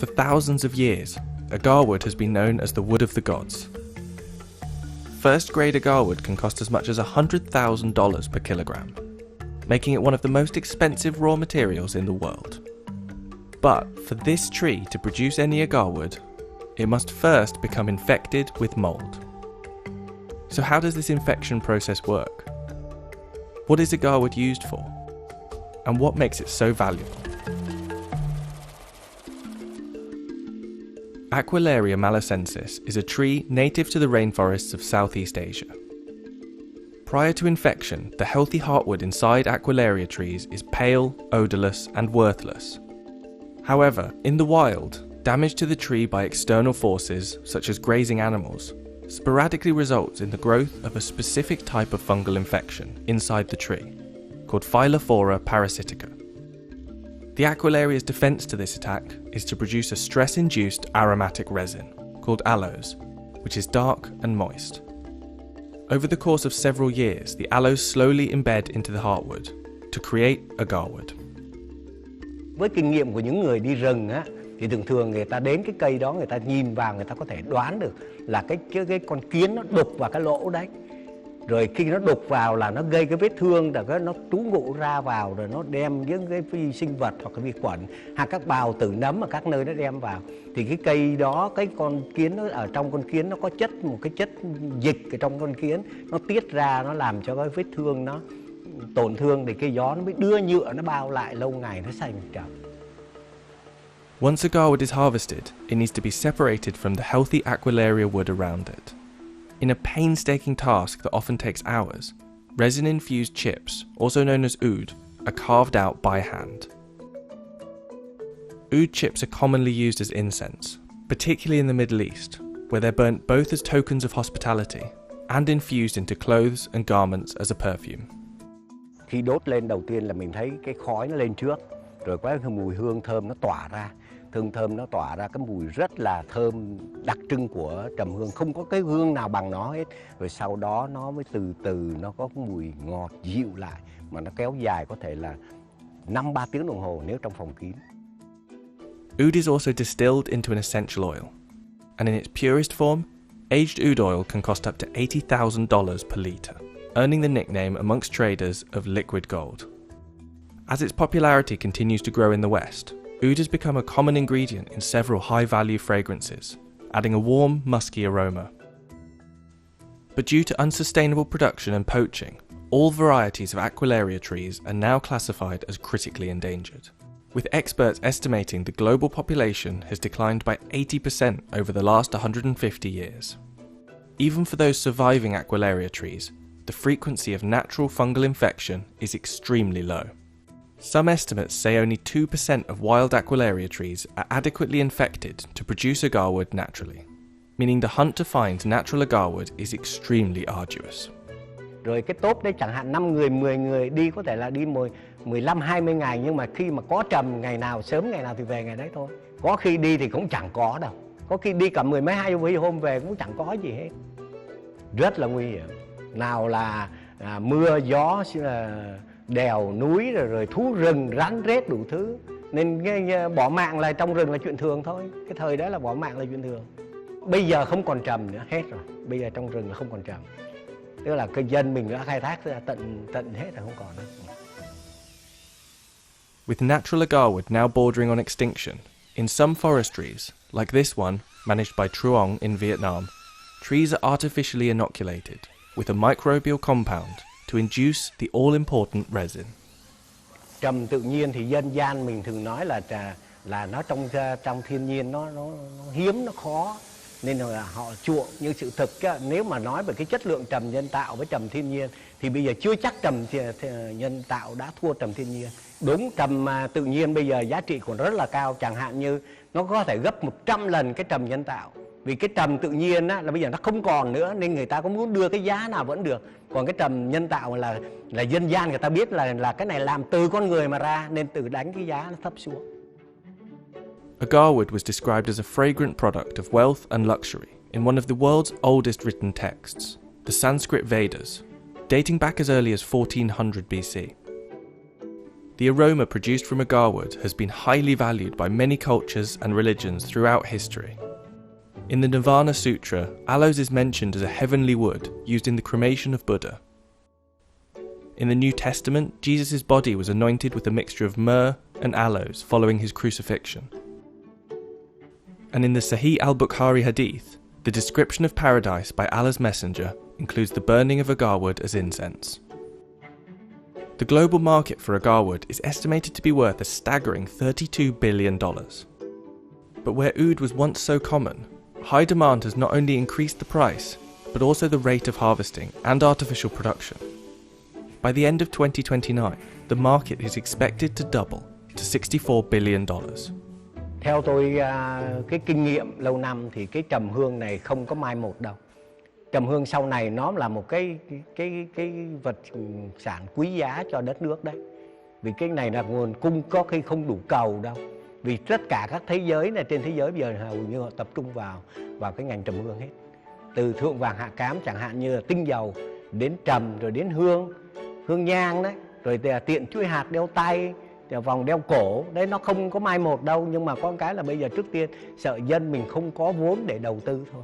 For thousands of years, agarwood has been known as the wood of the gods. First-grade agarwood can cost as much as $100,000 per kilogram, making it one of the most expensive raw materials in the world. But for this tree to produce any agarwood, it must first become infected with mold. So how does this infection process work? What is agarwood used for? And what makes it so valuable? Aquilaria malacensis is a tree native to the rainforests of Southeast Asia. Prior to infection, the healthy heartwood inside Aquilaria trees is pale, odourless, and worthless. However, in the wild, damage to the tree by external forces, such as grazing animals, sporadically results in the growth of a specific type of fungal infection inside the tree, called Phylophthora parasitica. The Aquilaria's defense to this attack is to produce a stress-induced aromatic resin, called aloes, which is dark and moist. Over the course of several years, the aloes slowly embed into the heartwood to create agarwood. Với kinh nghiệm của những người đi rừng á, thì thường người ta đến cái cây đó, người ta nhìn vào, người ta có thể đoán được là cái con kiến nó đục vào cái lỗ đấy. Rồi khi nó đục vào là nó gây cái vết thương, rồi nó trú ngụ ra vào, rồi nó đem những cái vi sinh vật hoặc cái vi khuẩn hay các bào tử nấm ở các nơi nó đem vào. Thì cái cây đó, cái con kiến nó ở trong con kiến nó có một cái chất dịch ở trong con kiến, nó tiết ra, nó làm cho cái vết thương nó tổn thương, thì cái gió nó mới đưa nhựa nó bao lại, lâu ngày nó xanh trầm. Once agarwood is harvested, it needs to be separated from the healthy Aquilaria wood around it. In a painstaking task that often takes hours, resin-infused chips, also known as oud, are carved out by hand. Oud chips are commonly used as incense, particularly in the Middle East, where they're burnt both as tokens of hospitality and infused into clothes and garments as a perfume. Khi đốt lên đầu tiên là mình thấy cái khói nó lên trước, rồi có cái mùi hương thơm nó tỏa ra. Thơm nó tỏa ra cái mùi rất là thơm đặc trưng của trầm hương, không có cái hương nào bằng nó hết. Rồi sau đó nó mới từ từ nó có cái mùi ngọt dịu lại, mà nó kéo dài có thể là 5-3 tiếng đồng hồ nếu trong phòng kín. Oud is also distilled into an essential oil, and in its purest form, aged oud oil can cost up to $80,000 per litre, earning the nickname amongst traders of liquid gold. As its popularity continues to grow in the West, oud has become a common ingredient in several high-value fragrances, adding a warm, musky aroma. But due to unsustainable production and poaching, all varieties of Aquilaria trees are now classified as critically endangered, with experts estimating the global population has declined by 80% over the last 150 years. Even for those surviving Aquilaria trees, the frequency of natural fungal infection is extremely low. Some estimates say only 2% of wild Aquilaria trees are adequately infected to produce agarwood naturally, meaning the hunt to find natural agarwood is extremely arduous. Rồi cái tốp đấy chẳng hạn 5 người, 10 người đi có thể là đi 15-20 ngày, nhưng mà khi mà có trầm ngày nào sớm ngày nào thì về ngày đấy thôi. Có khi đi thì cũng chẳng có đâu. Có khi đi cả 10 mấy 20 hôm về cũng chẳng có gì hết. Rất là nguy hiểm. Nào là mưa gió, đèo núi, rồi thú rừng rắn rết đủ thứ, nên bỏ mạng là trong rừng là chuyện thường thôi. Cái thời đó là bỏ mạng là chuyện thường. Bây giờ không còn trầm nữa, hết rồi. Bây giờ trong rừng là không còn trầm, tức là cái dân mình đã khai thác ra tận hết là không còn nữa. With natural agarwood now bordering on extinction, in some forestries, like this one managed by Truong in Vietnam, trees are artificially inoculated with a microbial compound to induce the all-important resin. Trầm tự nhiên thì dân gian mình thường nói là nó trong thiên nhiên nó hiếm, nó khó, nên là họ chuộng. Nhưng sự thực nếu mà nói về cái chất lượng trầm nhân tạo với trầm thiên nhiên thì bây giờ chưa chắc trầm nhân tạo đã thua trầm thiên nhiên. Đúng, trầm tự nhiên bây giờ giá trị còn rất là cao, chẳng hạn như nó có thể gấp 100 lần cái trầm nhân tạo. Vì cái trầm tự nhiên là bây giờ nó không còn nữa, nên người ta có muốn đưa cái giá nào vẫn được. Còn cái trầm nhân tạo là dân gian người ta biết là cái này làm từ con người mà ra, nên tự đánh cái giá nó thấp xuống. Agarwood was described as a fragrant product of wealth and luxury in one of the world's oldest written texts, the Sanskrit Vedas, dating back as early as 1400 BC. The aroma produced from agarwood has been highly valued by many cultures and religions throughout history. In the Nirvana Sutra, aloes is mentioned as a heavenly wood used in the cremation of Buddha. In the New Testament, Jesus' body was anointed with a mixture of myrrh and aloes following his crucifixion. And in the Sahih al-Bukhari hadith, the description of paradise by Allah's messenger includes the burning of agarwood as incense. The global market for agarwood is estimated to be worth a staggering $32 billion. But where oud was once so common, high demand has not only increased the price, but also the rate of harvesting and artificial production. By the end of 2029, the market is expected to double to $64 billion. Theo tôi cái kinh nghiệm lâu năm thì cái trầm hương này không có mai một đâu. Trầm hương sau này nó là một cái vật sản quý giá cho đất nước đấy. Vì cái này là nguồn cung có khi không đủ cầu đâu. Vì tất cả các thế giới này trên thế giới bây giờ hầu như họ tập trung vào cái ngành trầm hương hết. Từ thượng vàng hạ cám chẳng hạn như là tinh dầu đến trầm rồi đến hương nhang đấy, rồi tiện chuỗi hạt đeo tay, vòng đeo cổ đấy, nó không có mai một đâu. Nhưng mà có cái là bây giờ trước tiên sợ dân mình không có vốn để đầu tư thôi.